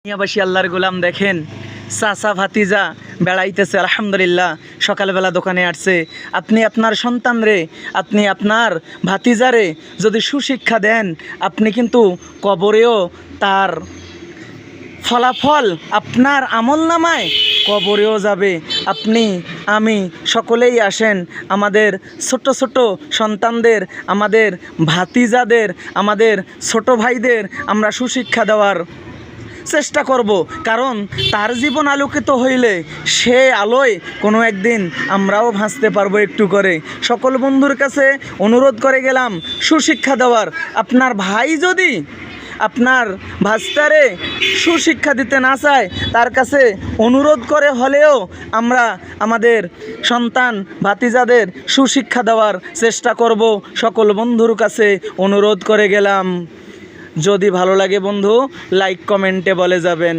দুনিয়াবাসী আল্লাহর গোলাম দেখেন চাচা ভাতিজা বেড়াইতেছে আলহামদুলিল্লাহ সকালবেলা দোকানে আসছে। আপনি আপনার সন্তানরে আপনি আপনার ভাতিজারে যদি সুশিক্ষা দেন আপনি কিন্তু কবরেও তার ফলাফল আপনার আমলনামায় কবরেও যাবে। আপনি আমি সকলেই আসেন আমাদের ছোট ছোট সন্তানদের আমাদের ভাতিজাদের আমাদের ছোট ভাইদের আমরা সুশিক্ষা দেওয়ার চেষ্টা করব, কারণ তার জীবন আলোকিত হইলে সে আলোয় কোনো একদিন আমরাও ভাসতে পারবো একটু করে। সকল বন্ধুর কাছে অনুরোধ করে গেলাম সুশিক্ষা দেওয়ার। আপনার ভাই যদি আপনার ভাস্তারে সুশিক্ষা দিতে না চায় তার কাছে অনুরোধ করে হলেও আমরা আমাদের সন্তান ভাতিজাদের সুশিক্ষা দেওয়ার চেষ্টা করব। সকল বন্ধুর কাছে অনুরোধ করে গেলাম। যদি ভালো লাগে বন্ধু লাইক কমেন্টে বলে যাবেন।